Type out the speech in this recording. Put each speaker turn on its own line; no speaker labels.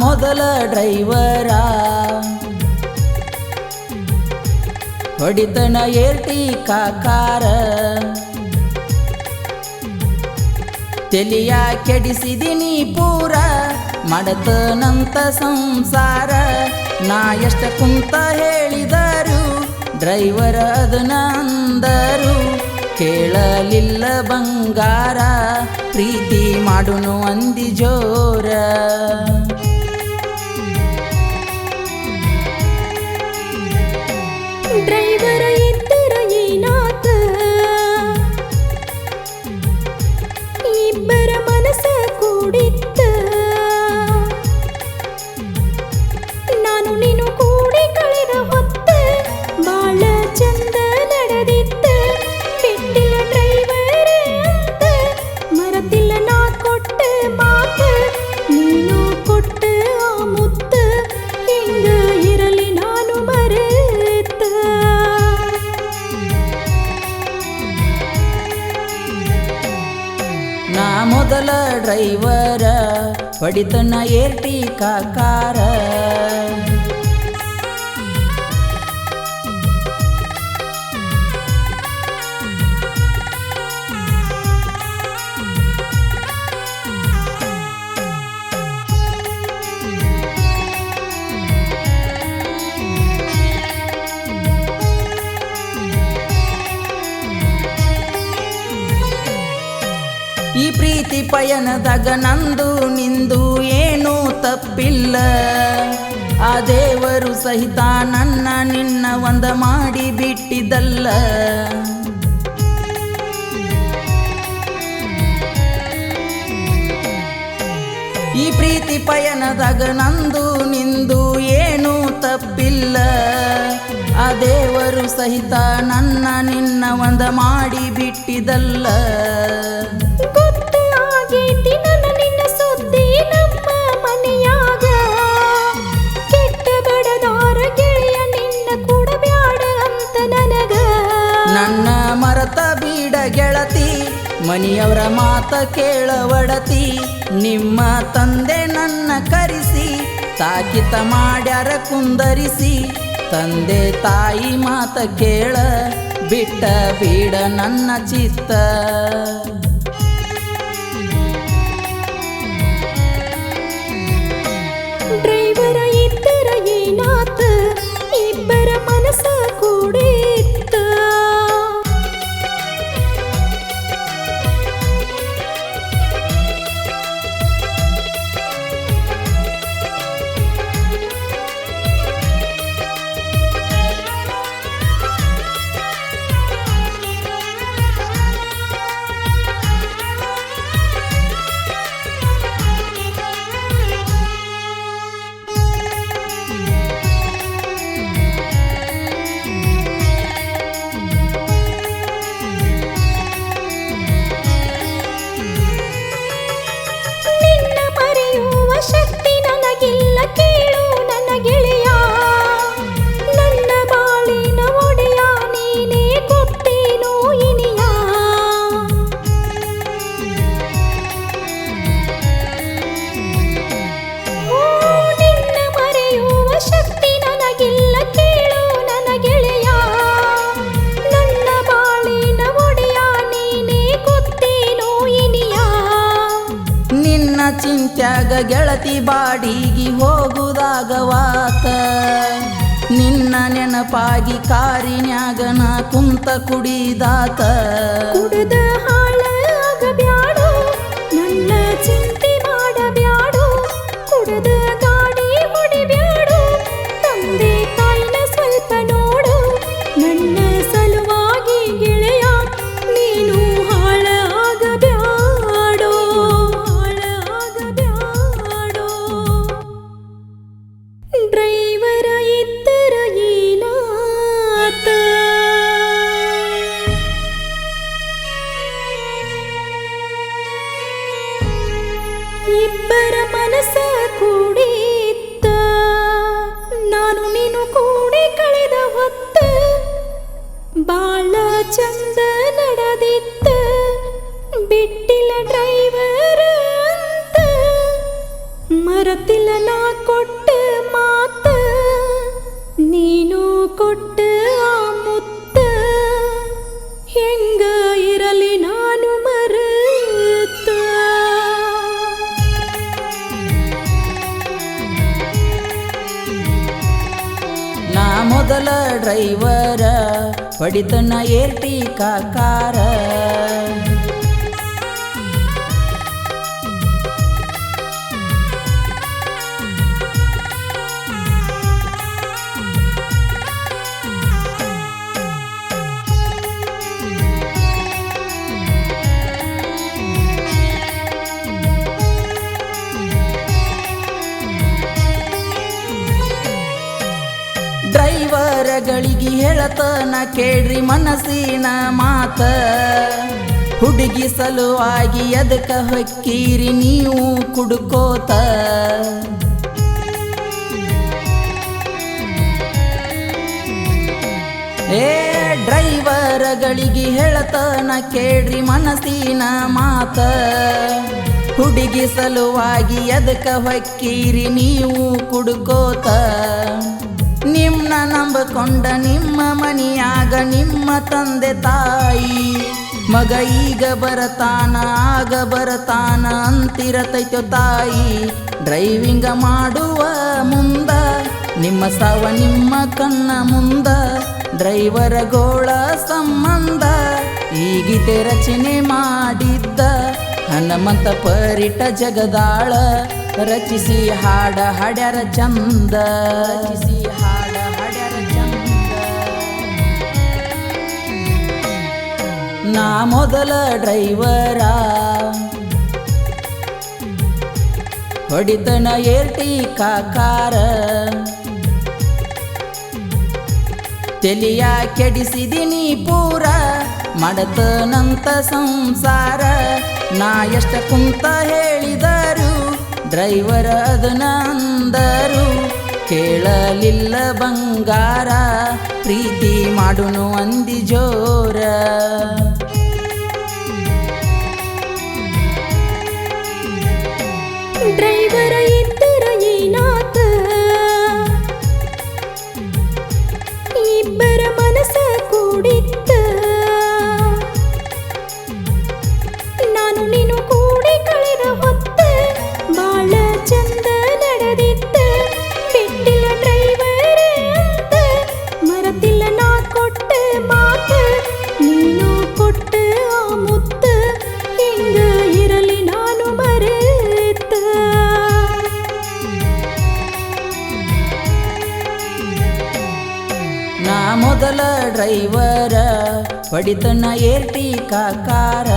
ಮೊದಲ ಡ್ರೈವರ ಹೊಡಿತನ ಏರ್ಟಿಕಾ ಕಾರ ತೆಲಿಯ ಕೆಡಿಸಿದಿನಿ ಪೂರ ಮಾಡತನಂತ ಸಂಸಾರ ನಾ ಎಷ್ಟ ಕುಂತ ಹೇಳಿದರು ಡ್ರೈವರ್ ಅದನ್ನ ಅಂದರು ಕೇಳಲಿಲ್ಲ ಬಂಗಾರ ಪ್ರೀತಿ ಮಾಡುನು ಅಂದಿ ಜೋರ
ಡ್ರೈವರ ಇದ್ದರ ಏನಾತ ಇಬ್ಬರ ಮನಸ ಕೂಡಿತ್ತ ನಾನು ನೀನು ಕೂಡಿ ಕಳೆದ ಹೊತ್ತ ಬಾಳ ಚಂದ ನಡೆದಿತ್ತ ಬಿಟ್ಟಿಲ್ಲ ಡ್ರೈವರ ಅಂತ ಮರತಿಲ್ಲ ನಾ ಕೊಟ್ಟ ಮಾತ ನೀನು ಕೊಟ್ಟ ಆ ಮುತ್ತ ಹಿಂಗ ಇರಲಿ ನಾನು ಮರೆತ
ನಾ ಮೊದಲ ಡ್ರೈವರ ಹೊಡಿತನ ಏರ್ಟಿಕಾ ಕಾರ ಈ ಪ್ರೀತಿ ಪಯಣದಾಗ ನಂದು ನಿಂದು ಏನೂ ತಪ್ಪಿಲ್ಲ ಆ ದೇವರು ಸಹಿತ ನನ್ನ ನಿನ್ನ ಒಂದ ಮಾಡಿ ಬಿಟ್ಟಿದ್ದಲ್ಲ ಈ ಪ್ರೀತಿ ಪಯಣದಾಗ ನಂದು ನಿಂದು ಏನೂ ತಪ್ಪಿಲ್ಲ ಆ ದೇವರು ಸಹಿತ ನನ್ನ ನಿನ್ನ ಒಂದ ಮಾಡಿ ಬಿಟ್ಟಿದ್ದಲ್ಲ
ಗೊತ್ತಾಗೈತಿ ನನ್ನ ನಿನ್ನ ಸುದ್ದಿ ನಮ್ಮ ಮನೆಯಾಗ ಕೆಟ್ಟ ಬಡದಾರ ಗೆಳೆಯ ನಿನ್ನ ಕೂಡ ಬ್ಯಾಡ ಅಂತ ನನಗ
ನನ್ನ ಮರತ ಬೀಡ ಗೆಳತಿ ಮನೆಯವರ ಮಾತ ಕೇಳವಡತಿ ನಿಮ್ಮ ತಂದೆ ನನ್ನ ಕರೆಸಿ ತಾಕಿತ ಮಾಡ್ಯಾರ ಕುಂದರಿಸಿ ತಂದೆ ತಾಯಿ ಮಾತ ಕೇಳ ಬಿಟ್ಟ ಬೀಡ ನನ್ನ ಚಿತ್ತ
ಡ್ರೈವರ ಇದ್ದರ ಏನಾತ ಇಬ್ಬರ ಮನಸ ಕೂಡಿತ್ತ ಶಕ್ತಿ ನನಗಿಲ್ಲ ಕೇಳು ನನ್ನ ಗೆಳೆಯ ನನ್ನ ಬಾಳಿನ ಒಡೆಯ ನೀನೇ ಕೊಟ್ಟೇನೋ ಇನಿಯ ನಿನ್ನ ಮರೆಯುವ ಶಕ್ತಿ ನನಗಿಲ್ಲ ಕೇಳು ನನ್ನ ಗೆಳೆಯ ನನ್ನ ಬಾಳಿನ ಒಡೆಯ ನೀನೇ ಕೊಟ್ಟೇನೋ ಇನಿಯ
ನಿನ್ನ ಚಿಂತ್ಯಾಗ ಗೆಳತಿ ಬಾಡಿಗೆ ಹೋಗುದಾಗವಾತ ನಿನ್ನ ನೆನಪಾಗಿ ಕಾರಿನ್ಯಾಗ ನಾ ಕುಂತ ಕುಡಿದಾತ
ಕುಡಿದ ಹಾಳ ಆಗಬ್ಯಾಡು ನನ್ನ ಚಿಂತೆ ಮಾಡಬ್ಯಾಡು ಕುಡಿದ ಗಾಡಿ ಹೊಡಿಬ್ಯಾಡು ತಂದೆ ತಾಯಿನ ಸ್ವಲ್ಪ ನೋಡು ನನ್ನ ಸಲುವಾಗಿ ಗೆಳೆಯ ನೀನು ಹಾಳ ಆಗಬ್ಯಾಡೋ ಹಾಳ ಆಗಬ್ಯಾಡೋ ಡ್ರೈವರ ಇದ್ದರ ಏನಾತ ಇಬ್ಬರ ಮನಸ ಕೂಡಿತ್ತ ನಾನು ನೀನು ಕೂಡಿ ಕಳೆದ ಹೊತ್ತ ಬಾಳ ಚಂದ ನಡೆದಿತ್ತ ಬಿಟ್ಟಿಲ್ಲ ಡ್ರೈವರ್ ಅಂತ ಮರತಿಲ್ಲ ನಾ ಕೊಟ್ಟ ಮಾತ ನೀನು ಕೊಟ್ಟ ಆ ಮುತ್ತ ಹೆಂಗ ಇರಲಿ ನಾನು ಮರೆತ
ನಾ ಮೊದಲ ಡ್ರೈವರ ಹೊಡಿತನ ಏರ್ಟಿಕಾ ಕಾರ ಡ್ರೈವರ್ಗಳಿಗೆ ಹೇಳತನ ಕೇಳ್ರಿ ಮನಸ್ಸಿನ ಮಾತ ಹುಡುಗಿ ಸಲುವಾಗಿ ಅದಕ್ಕ ಹೊಕ್ಕೀರಿ ನೀವು ಕುಡ್ಕೋತ ಏ ಡ್ರೈವರ್ಗಳಿಗೆ ಹೇಳತನ ಕೇಳ್ರಿ ಮನಸ್ಸಿನ ಮಾತ ಹುಡುಗಿ ಸಲುವಾಗಿ ಅದಕ್ಕ ಹೊಕ್ಕೀರಿ ನೀವು ಕುಡ್ಕೋತ ನಿಮ್ಮನ್ನ ನಂಬಕೊಂಡ ನಿಮ್ಮ ಮನಿಯಾಗ ನಿಮ್ಮ ತಂದೆ ತಾಯಿ ಮಗ ಈಗ ಬರತಾನ ಆಗ ಬರತಾನ ಅಂತಿರತೈತೋ ತಾಯಿ ಡ್ರೈವಿಂಗ ಮಾಡುವ ಮುಂದ ನಿಮ್ಮ ಸಾವ ನಿಮ್ಮ ಕಣ್ಣ ಮುಂದ ಡ್ರೈವರ್ಗೋಳ ಸಂಬಂಧ ಈ ಗೀತೆ ರಚನೆ ಮಾಡಿದ್ದ ಹನುಮಂತ ಪರಿಟ ಜಗದಾಳ ರಚಿಸಿ ಹಾಡ ಹಾಡ್ಯಾರ ಚಂದ ರಚಿಸಿ ಹಾಡ ಹಾಡ್ಯಾರ ಚಂದ ನಾ ಮೊದಲ ಡ್ರೈವರ ಹೊಡಿತನ ಏರ್ಟಿಕಾ ಕಾರ ತೆಲಿಯ ಕೆಡಿಸಿದಿನಿ ಪೂರ ಮಾಡತನಂತ ಸಂಸಾರ ನಾ ಎಷ್ಟ ಕುಂತ ಹೇಳಿದರು ಡ್ರೈವರ್ ಅದನ್ನ ಅಂದರು ಕೇಳಲಿಲ್ಲ ಬಂಗಾರ ಪ್ರೀತಿ ಮಾಡುನು ಅಂದಿ ಜೋರ
ಡ್ರೈವರ ಇದ್ದರ ಏನಾತ ಇಬ್ಬರ ಮನಸ ಕೂಡಿತ್ತ ನಾನು ನೀನು ಕೂಡಿ ಕಳೆದ ಹೊತ್ತ ಬಾಳ ಚಂದ ನಡೆದಿತ್ತ ಬಿಟ್ಟಿಲ್ಲ ಡ್ರೈವರ್ ಅಂತ ಮರತಿಲ್ಲ ನಾ ಕೊಟ್ಟ ಮಾತ ನೀನು ಕೊಟ್ಟ ಆ ಮುತ್ತ ಹಿಂಗ ಇರಲಿ ನಾನು ಮರೆತ
ನಾ ಮೊದಲ ಡ್ರೈವರ ಹೊಡಿತನ ಏರ್ಟಿಕಾ ಕಾರ